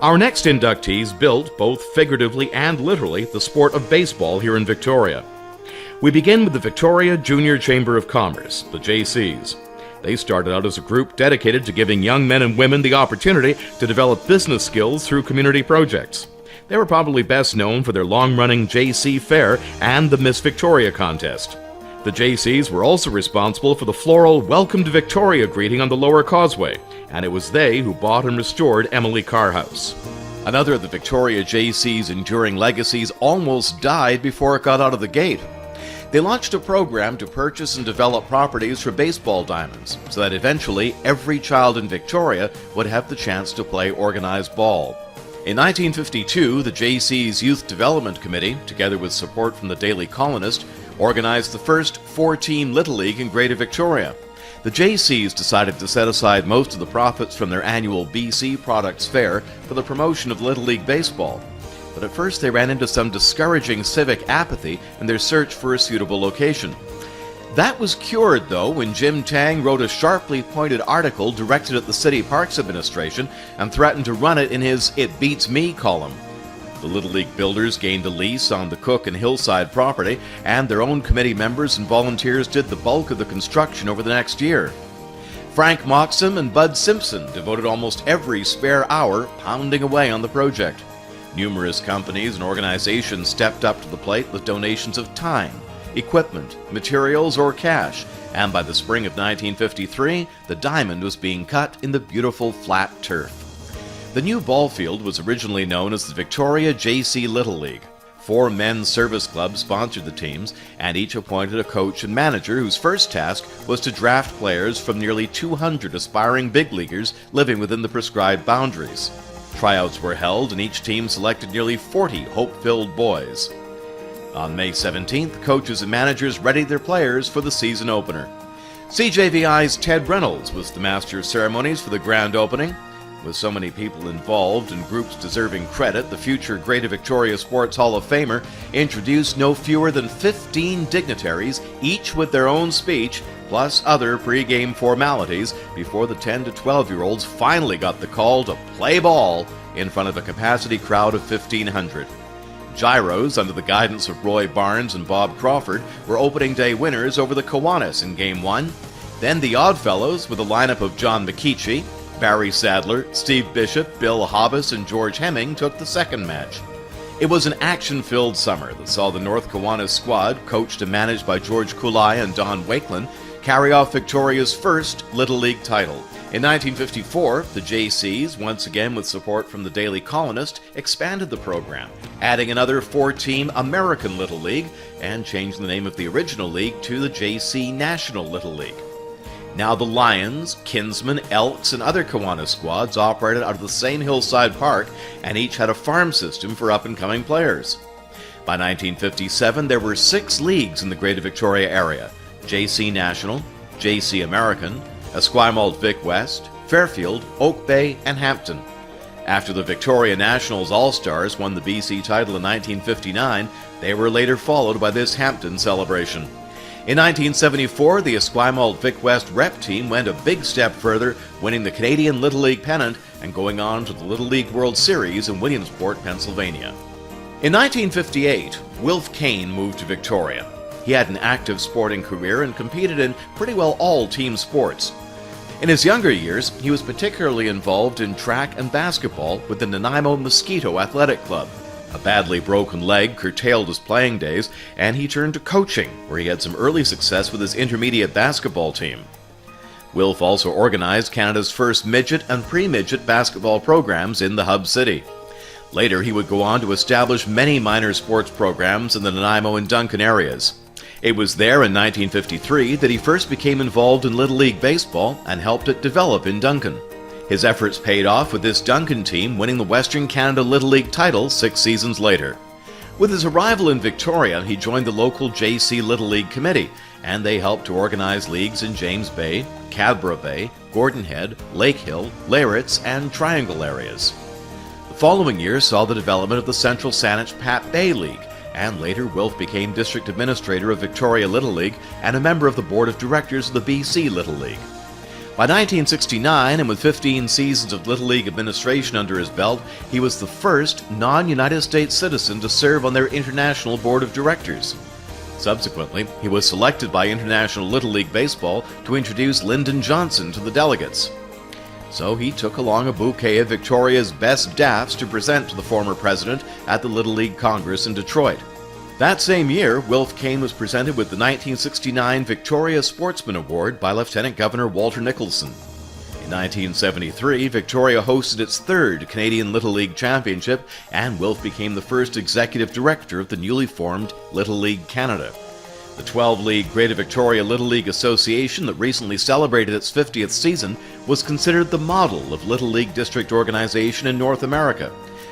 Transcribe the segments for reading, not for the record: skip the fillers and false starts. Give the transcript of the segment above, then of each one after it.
Our next inductees built, both figuratively and literally, the sport of baseball here in Victoria. We begin with the Victoria Junior Chamber of Commerce, the JCs. They started out as a group dedicated to giving young men and women the opportunity to develop business skills through community projects. They were probably best known for their long-running JC Fair and the Miss Victoria contest. The JCs were also responsible for the floral Welcome to Victoria greeting on the Lower Causeway, and it was they who bought and restored Emily Carr House. Another of the Victoria JC's enduring legacies almost died before it got out of the gate. They launched a program to purchase and develop properties for baseball diamonds, so that eventually every child in Victoria would have the chance to play organized ball. In 1952, the JC's Youth Development Committee, together with support from the Daily Colonist, organized the first 4-team Little League in Greater Victoria. The JCs decided to set aside most of the profits from their annual BC Products Fair for the promotion of Little League baseball. But at first they ran into some discouraging civic apathy in their search for a suitable location. That was cured, though, when Jim Tang wrote a sharply pointed article directed at the City Parks Administration and threatened to run it in his It Beats Me column. The Little League builders gained a lease on the Cook and Hillside property, and their own committee members and volunteers did the bulk of the construction over the next year. Frank Moxham and Bud Simpson devoted almost every spare hour pounding away on the project. Numerous companies and organizations stepped up to the plate with donations of time, equipment, materials, or cash, and by the spring of 1953, the diamond was being cut in the beautiful flat turf. The new ball field was originally known as the Victoria JC Little League. 4 men's service clubs sponsored the teams, and each appointed a coach and manager whose first task was to draft players from nearly 200 aspiring big leaguers living within the prescribed boundaries. Tryouts were held, and each team selected nearly 40 hope-filled boys. On May 17th, coaches and managers readied their players for the season opener. CJVI's Ted Reynolds was the master of ceremonies for the grand opening. With so many people involved and groups deserving credit, the future Greater Victoria Sports Hall of Famer introduced no fewer than 15 dignitaries, each with their own speech, plus other pre-game formalities, before the 10 to 12-year-olds finally got the call to play ball in front of a capacity crowd of 1,500. Gyros, under the guidance of Roy Barnes and Bob Crawford, were opening day winners over the Kiwanis in Game 1. Then the Oddfellows, with a lineup of John McKeechee, Barry Sadler, Steve Bishop, Bill Hobbs, and George Hemming, took the second match. It was an action-filled summer that saw the North Kiwanis squad, coached and managed by George Kulai and Don Wakelin, carry off Victoria's first Little League title. In 1954, the JCs, once again with support from the Daily Colonist, expanded the program, adding another 4-team American Little League and changing the name of the original league to the JC National Little League. Now the Lions, Kinsmen, Elks, and other Kiwanis squads operated out of the same hillside park, and each had a farm system for up-and-coming players. By 1957, there were 6 leagues in the Greater Victoria area: JC National, JC American, Esquimalt Vic West, Fairfield, Oak Bay, and Hampton. After the Victoria Nationals All-Stars won the BC title in 1959, they were later followed by this Hampton celebration. In 1974, the Esquimalt Vic West rep team went a big step further, winning the Canadian Little League pennant and going on to the Little League World Series in Williamsport, Pennsylvania. In 1958, Wilf Kane moved to Victoria. He had an active sporting career and competed in pretty well all team sports. In his younger years, he was particularly involved in track and basketball with the Nanaimo Mosquito Athletic Club. A badly broken leg curtailed his playing days, and he turned to coaching, where he had some early success with his intermediate basketball team. Wilf also organized Canada's first midget and pre-midget basketball programs in the hub city. Later, he would go on to establish many minor sports programs in the Nanaimo and Duncan areas. It was there in 1953 that he first became involved in Little League baseball and helped it develop in Duncan. His efforts paid off with this Duncan team winning the Western Canada Little League title 6 seasons later. With his arrival in Victoria, he joined the local JC Little League committee, and they helped to organize leagues in James Bay, Cadborough Bay, Gordon Head, Lake Hill, Lairitz, and Triangle areas. The following year saw the development of the Central Saanich Pat Bay League, and later Wilf became District Administrator of Victoria Little League and a member of the Board of Directors of the BC Little League. By 1969, and with 15 seasons of Little League administration under his belt, he was the first non-United States citizen to serve on their International Board of Directors. Subsequently, he was selected by International Little League Baseball to introduce Lyndon Johnson to the delegates. So he took along a bouquet of Victoria's best daffs to present to the former president at the Little League Congress in Detroit. That same year, Wilf Kane was presented with the 1969 Victoria Sportsman Award by Lieutenant Governor Walter Nicholson. In 1973, Victoria hosted its third Canadian Little League Championship, and Wilf became the first executive director of the newly formed Little League Canada. The 12-league Greater Victoria Little League Association that recently celebrated its 50th season was considered the model of Little League district organization in North America,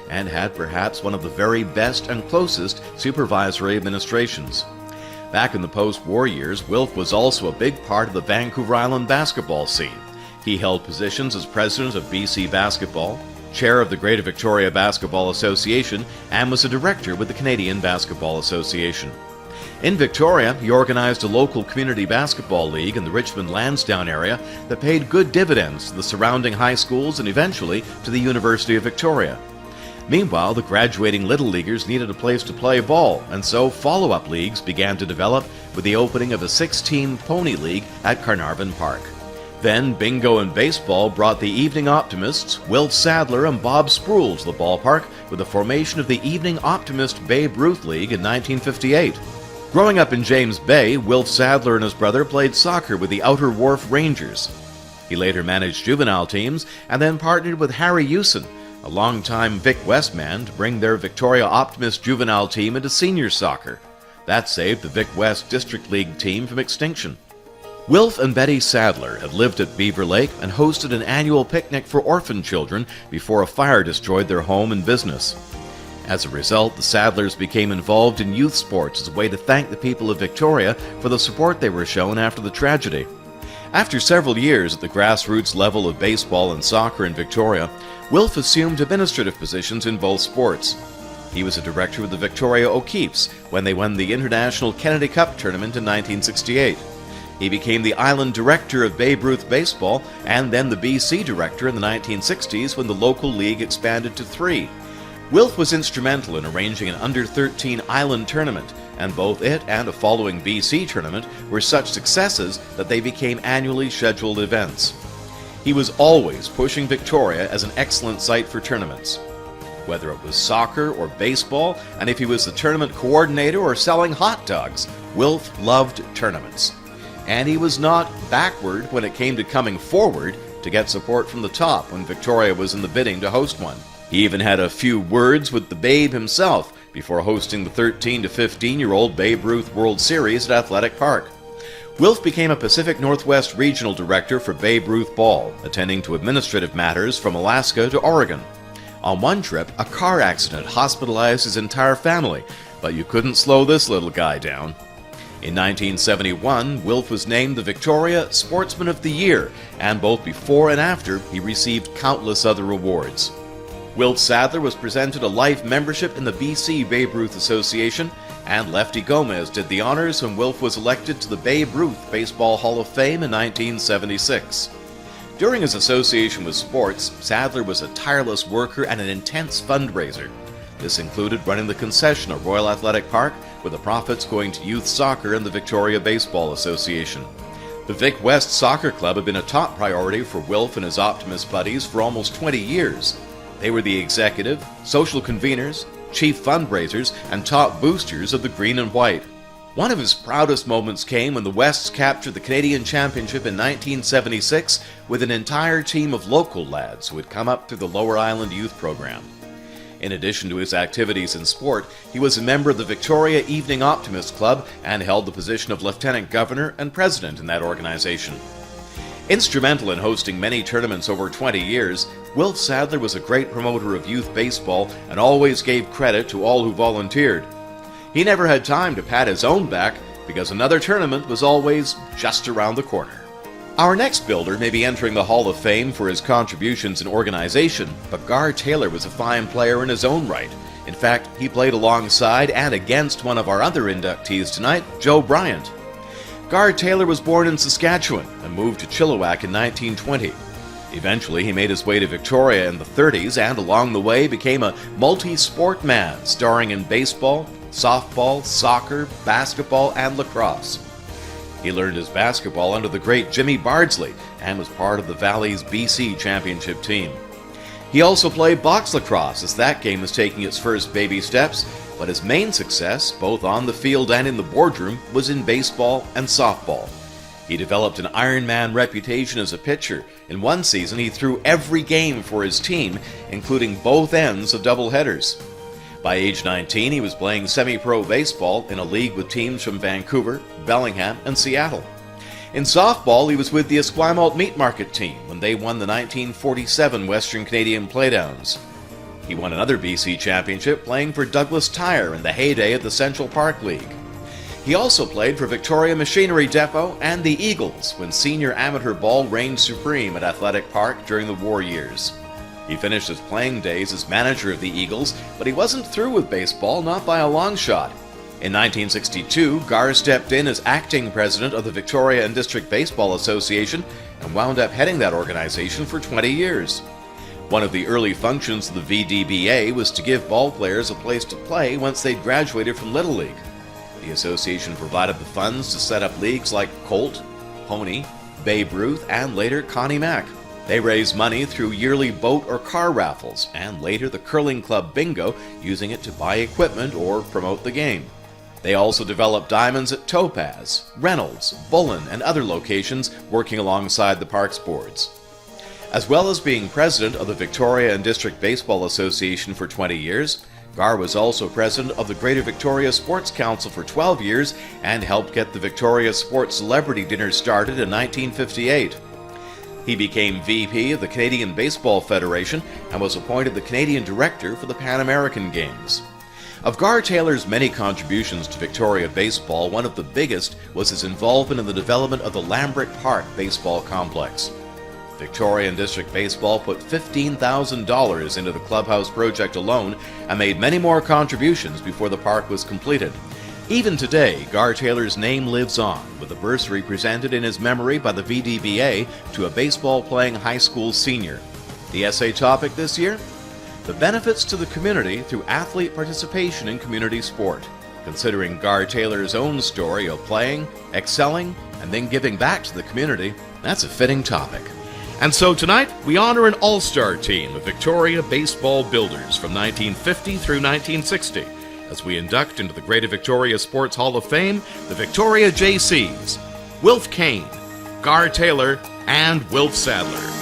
and had perhaps one of the very best and closest supervisory administrations. Back in the post-war years, Wilf was also a big part of the Vancouver Island basketball scene. He held positions as president of BC Basketball, chair of the Greater Victoria Basketball Association, and was a director with the Canadian Basketball Association. In Victoria, he organized a local community basketball league in the Richmond-Lansdowne area that paid good dividends to the surrounding high schools and eventually to the University of Victoria. Meanwhile, the graduating Little Leaguers needed a place to play ball, and so follow-up leagues began to develop with the opening of a 6-team pony league at Carnarvon Park. Then bingo and baseball brought the Evening Optimists, Wilf Sadler and Bob Spruill to the ballpark with the formation of the Evening Optimist Babe Ruth League in 1958. Growing up in James Bay, Wilf Sadler and his brother played soccer with the Outer Wharf Rangers. He later managed juvenile teams and then partnered with Harry Hewson, a longtime Vic West man, to bring their Victoria Optimist juvenile team into senior soccer. That saved the Vic West District League team from extinction. Wilf and Betty Sadler had lived at Beaver Lake and hosted an annual picnic for orphan children before a fire destroyed their home and business. As a result, the Sadlers became involved in youth sports as a way to thank the people of Victoria for the support they were shown after the tragedy. After several years at the grassroots level of baseball and soccer in Victoria, Wilf assumed administrative positions in both sports. He was a director with the Victoria O'Keeffes when they won the International Kennedy Cup tournament in 1968. He became the island director of Babe Ruth Baseball and then the BC director in the 1960s when the local league expanded to 3. Wilf was instrumental in arranging an under-13 island tournament, and both it and a following BC tournament were such successes that they became annually scheduled events. He was always pushing Victoria as an excellent site for tournaments. Whether it was soccer or baseball, and if he was the tournament coordinator or selling hot dogs, Wilf loved tournaments. And he was not backward when it came to coming forward to get support from the top when Victoria was in the bidding to host one. He even had a few words with the Babe himself before hosting the 13 to 15-year-old Babe Ruth World Series at Athletic Park. Wilf became a Pacific Northwest Regional Director for Babe Ruth Ball, attending to administrative matters from Alaska to Oregon. On one trip, a car accident hospitalized his entire family, but you couldn't slow this little guy down. In 1971, Wilf was named the Victoria Sportsman of the Year, and both before and after, he received countless other awards. Wilf Sadler was presented a life membership in the BC Babe Ruth Association, and Lefty Gomez did the honors when Wilf was elected to the Babe Ruth Baseball Hall of Fame in 1976. During his association with sports, Sadler was a tireless worker and an intense fundraiser. This included running the concession at Royal Athletic Park, with the profits going to youth soccer and the Victoria Baseball Association. The Vic West Soccer Club had been a top priority for Wilf and his Optimist buddies for almost 20 years. They were the executive, social conveners, chief fundraisers, and top boosters of the green and white. One of his proudest moments came when the Wests captured the Canadian Championship in 1976 with an entire team of local lads who had come up through the Lower Island Youth Program. In addition to his activities in sport, he was a member of the Victoria Evening Optimist Club and held the position of Lieutenant Governor and President in that organization. Instrumental in hosting many tournaments over 20 years, Wilf Sadler was a great promoter of youth baseball and always gave credit to all who volunteered. He never had time to pat his own back because another tournament was always just around the corner. Our next builder may be entering the Hall of Fame for his contributions in organization, but Gar Taylor was a fine player in his own right. In fact, he played alongside and against one of our other inductees tonight, Joe Bryant. Gar Taylor was born in Saskatchewan and moved to Chilliwack in 1920. Eventually, he made his way to Victoria in the 30s and along the way became a multi-sport man, starring in baseball, softball, soccer, basketball, and lacrosse. He learned his basketball under the great Jimmy Bardsley and was part of the Valley's BC championship team. He also played box lacrosse as that game was taking its first baby steps, but his main success, both on the field and in the boardroom, was in baseball and softball. He developed an Ironman reputation as a pitcher. In one season, he threw every game for his team, including both ends of doubleheaders. By age 19, he was playing semi-pro baseball in a league with teams from Vancouver, Bellingham, and Seattle. In softball, he was with the Esquimalt Meat Market team when they won the 1947 Western Canadian Playdowns. He won another BC championship playing for Douglas Tire in the heyday of the Central Park League. He also played for Victoria Machinery Depot and the Eagles when senior amateur ball reigned supreme at Athletic Park during the war years. He finished his playing days as manager of the Eagles, but he wasn't through with baseball, not by a long shot. In 1962, Gar stepped in as acting president of the Victoria and District Baseball Association and wound up heading that organization for 20 years. One of the early functions of the VDBA was to give ball players a place to play once they'd graduated from Little League. The association provided the funds to set up leagues like Colt, Pony, Babe Ruth, and later Connie Mack. They raised money through yearly boat or car raffles, and later the Curling Club Bingo, using it to buy equipment or promote the game. They also developed diamonds at Topaz, Reynolds, Bullen, and other locations, working alongside the parks boards. As well as being president of the Victoria and District Baseball Association for 20 years, Gar was also president of the Greater Victoria Sports Council for 12 years and helped get the Victoria Sports Celebrity Dinner started in 1958. He became VP of the Canadian Baseball Federation and was appointed the Canadian Director for the Pan American Games. Of Gar Taylor's many contributions to Victoria baseball, one of the biggest was his involvement in the development of the Lambrick Park Baseball Complex. Victoria and District Baseball put $15,000 into the clubhouse project alone and made many more contributions before the park was completed. Even today, Gar Taylor's name lives on, with a bursary presented in his memory by the VDBA to a baseball-playing high school senior. The essay topic this year? The benefits to the community through athlete participation in community sport. Considering Gar Taylor's own story of playing, excelling, and then giving back to the community, that's a fitting topic. And so tonight, we honor an all-star team of Victoria baseball builders from 1950 through 1960 as we induct into the Greater Victoria Sports Hall of Fame the Victoria JCs, Wilf Kane, Gar Taylor, and Wilf Sadler.